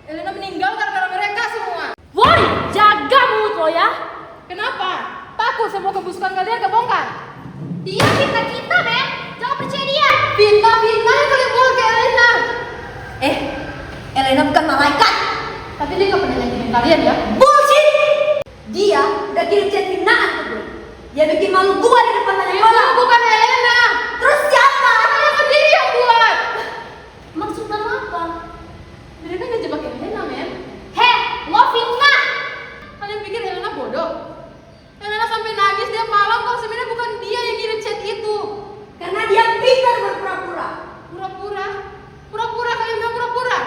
Elena meninggal gara-gara mereka semua. Woi, jaga mulut lo ya. Kenapa? Takut semua kebusukan kalian kebongkar. Dia fitnah kita, men. Jangan percaya dia. Fitnah yang kalian buat ke Elena. Elena bukan malaikat. Tapi dia gak pernah nyakitin kalian ya. Bullshit. Dia udah kirim chat hinaan ke gue. Dia bikin malu gue di depan banyak Itu orang. bukan Elena. Terus siapa? Elena sendiri yang buat. Maksud kamu apa? Mereka ngejebak Elena, men. Heh, lo fitnah. Kalian pikir Elena bodoh? Elena sampai nangis tiap malam kalau sebenarnya bukan dia yang kirim chat itu. Karena dia pintar berpura-pura. Pura-pura? Pura-pura, kalian bilang pura-pura?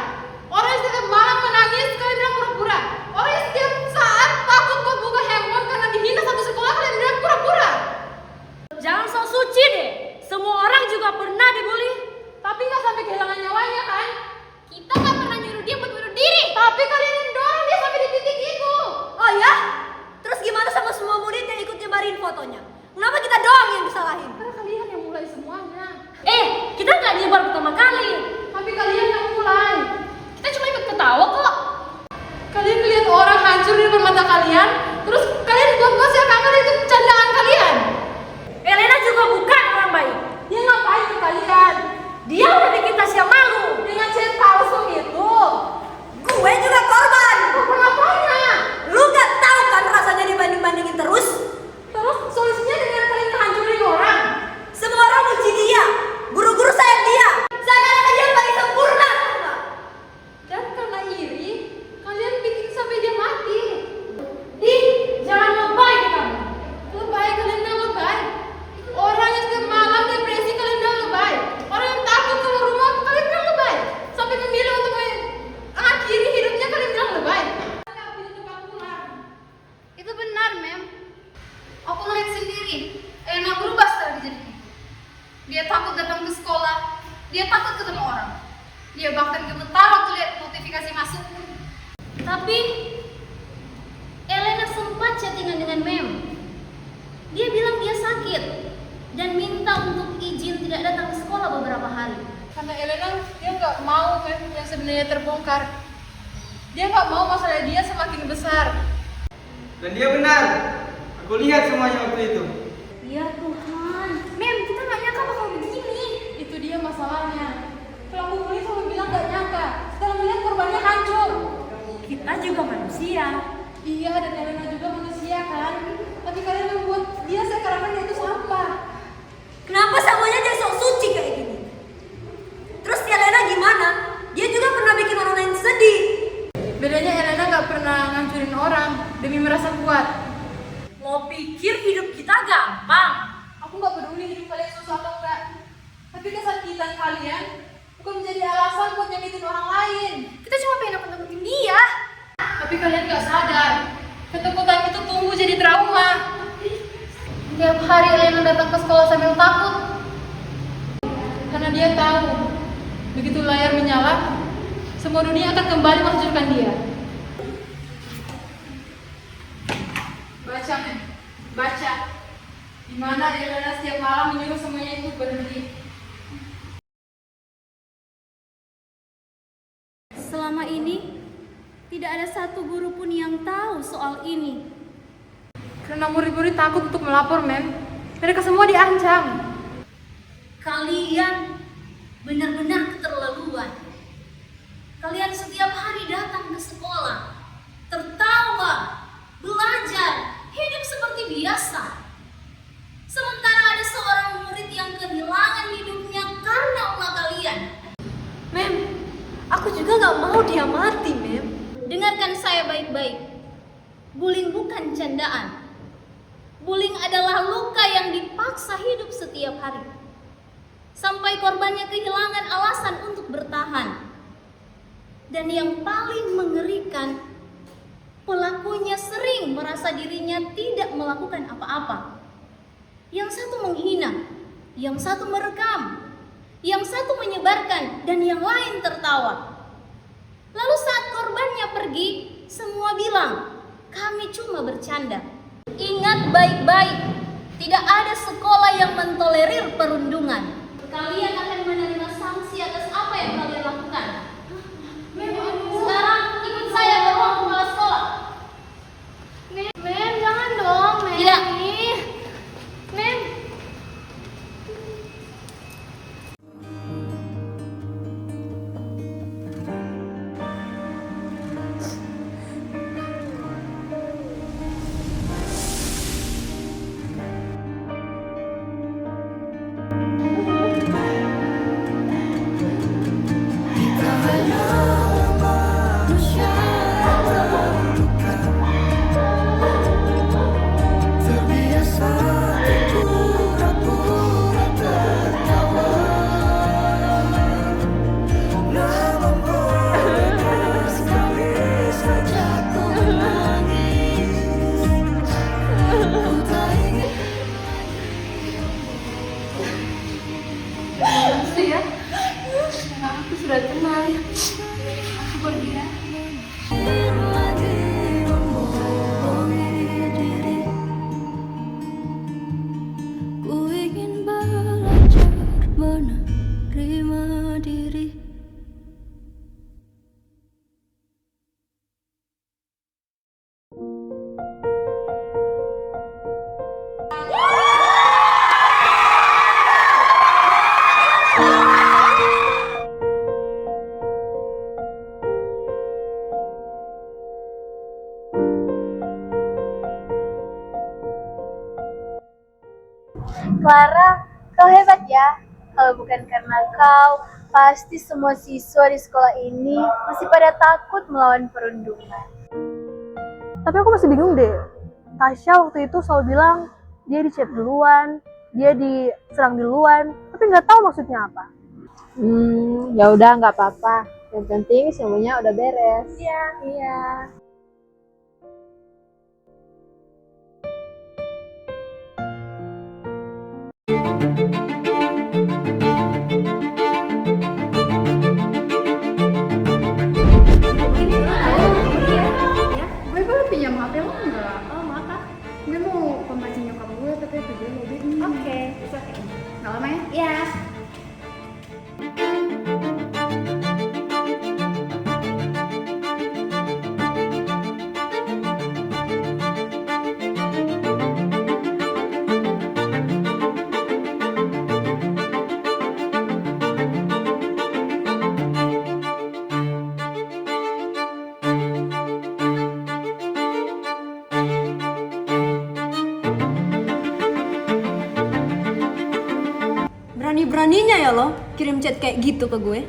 Orang yang setiap malam menangis, kalian bilang pura-pura? Orang yang setiap saat takut buat buka handphone karena dihina satu sekolah, kalian bilang pura-pura? Jangan sok suci deh. Semua orang juga pernah dibully. Tapi nggak sampai kehilangan nyawanya kan? Kita nggak pernah nyuruh dia buat bunuh diri. Tapi kalian yang dorong dia sampai di titik itu. Oh ya? Terus gimana sama semua murid yang ikut nyebarin fotonya? Kenapa kita doang yang disalahin? Karena kalian yang mulai semuanya. Kita nggak nyebar pertama kali. Tapi kalian yang mulai. Kita cuma ikut ketawa kok. Kalian lihat orang hancur di depan mata kalian, terus kalian buat seakan-akan itu candaan kalian. Elena juga bukan orang baik. Dia ngapain ke kalian? Dia udah bikin Tasya malu. Dengan chat palsu itu. Gue juga korban. Apa-apanya? Lu gak tahu kan rasanya dibanding-bandingin terus? Terus solusinya dengan kalian ngehancurin orang. Semua orang muji dia. Guru-guru sayang dia. Seakan-akan dia paling sempurna. Tau nggak? Dan karena iri, kalian bikin sampai dia mati. Jangan lebay deh kamu. Lebay, kalian bilang lebay. Orang yang setiap malam depresi, kalian bilang lebay. Orang yang takut keluar rumah, kalian bilang lebay. Sampai memilih untuk mengakhiri hidupnya, kalian bilang lebay. Nggak pilih tempat pulang. Itu benar, Mem. Aku lihat sendiri. Elena berubah strategi. Dia takut datang ke sekolah. Dia takut ketemu orang. Dia bahkan gemetar waktu lihat notifikasi masuk. Tapi Elena sempat chattingan dengan Mem. Dia bilang dia sakit dan minta untuk izin tidak datang ke sekolah beberapa hari. Karena Elena, dia nggak mau kan yang sebenarnya terbongkar. Dia nggak mau masalah dia semakin besar. Dan dia benar. Aku lihat semuanya waktu itu. Ya Tuhan, Mem, kita nggak nyangka bakal begini. Itu dia masalahnya. Pelaku bully selalu bilang nggak nyangka. Setelah melihat korbannya hancur. Kita juga manusia. Iya, dan Elena juga manusia kan. Tapi kalian membuat dia seakan-akan dia itu sampah. Kenapa semuanya jadi sok suci kayak gini? Terus si Elena gimana? Dia juga pernah bikin orang lain sedih. Bedanya Elena nggak pernah ngancurin orang demi merasa kuat. Lo pikir hidup kita gampang? Aku nggak peduli hidup kalian susah atau enggak. Tapi kesakitan kalian bukan menjadi alasan buat nyakitin orang lain. Kita cuma pengen nakut-nakutin dia. Tapi kalian nggak sadar, ketakutan itu tumbuh jadi trauma. Tiap hari Elena datang ke sekolah sambil takut. Karena dia tahu, begitu layar menyala, semua dunia akan kembali menghancurkan dia. Baca, men. Baca. Di mana Elena setiap malam menyuruh semuanya itu berhenti. Selama ini tidak ada satu guru pun yang tahu soal ini. Karena murid-murid takut untuk melapor, men. Mereka semua diancam. Kalian benar-benar keterlaluan. Kalian setiap hari datang ke sekolah, tertawa, belajar, hidup seperti biasa. Sementara ada seorang murid yang kehilangan hidupnya karena ulah kalian. Mem, aku juga gak mau dia mati, Mem. Dengarkan saya baik-baik. Bullying bukan candaan. Bullying adalah luka yang dipaksa hidup setiap hari. Sampai korbannya kehilangan alasan untuk bertahan. Dan yang paling mengerikan, pelakunya sering merasa dirinya tidak melakukan apa-apa. Yang satu menghina, yang satu merekam, yang satu menyebarkan, dan yang lain tertawa. Lalu saat korbannya pergi, semua bilang, kami cuma bercanda. Ingat baik-baik, tidak ada sekolah yang mentolerir perundungan. Kalian akan menerima sanksi atas apa yang kalian lakukan. Sekarang Clara, kau hebat ya. Kalau bukan karena kau, pasti semua siswa di sekolah ini masih pada takut melawan perundungan. Tapi aku masih bingung deh. Tasya waktu itu selalu bilang dia di chat duluan, dia diserang duluan, tapi nggak tahu maksudnya apa. Ya udah nggak apa-apa. Yang penting semuanya udah beres. Iya. Gue boleh pinjam HP lo nggak? Oh maaf kak, gue mau pemancing nyokap gue tapi tujuan mobil. Oke. Nggak lama ya? Iya. Berani-beraninya ya lo kirim chat kayak gitu ke gue.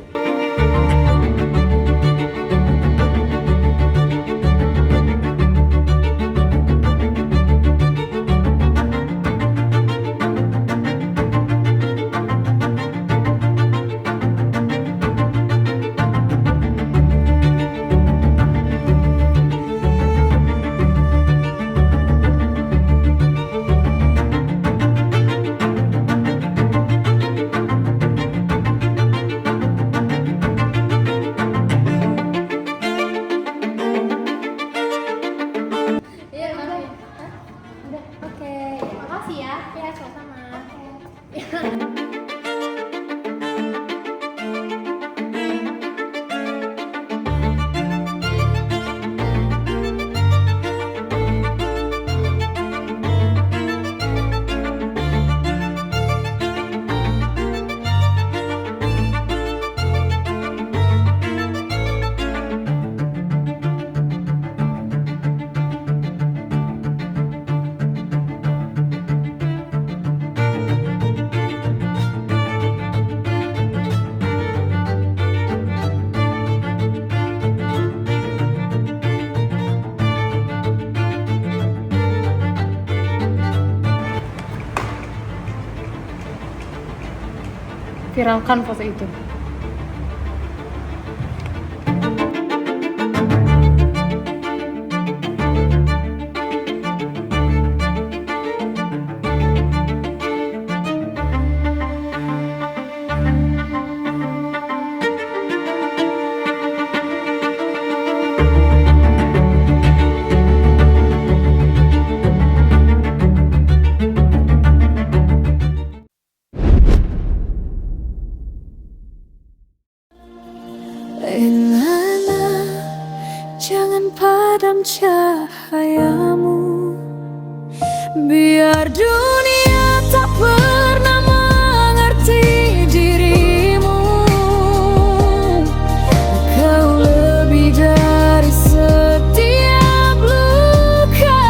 Makasih ya. Ya, sama-sama. Viralkan foto itu. Elana, jangan padam cahayamu, biar dunia tak pernah mengerti dirimu. Kau lebih dari setiap luka,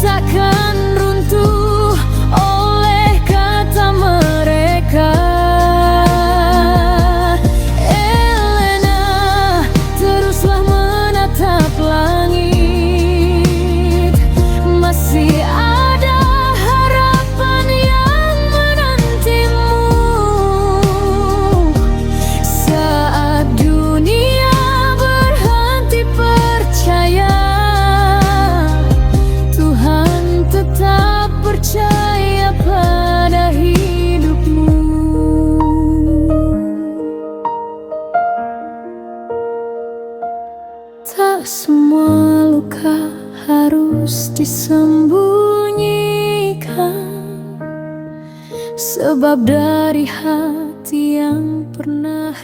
takkan runtuh oleh kata mereka. Tak semua luka harus disembunyikan, sebab dari hati yang pernah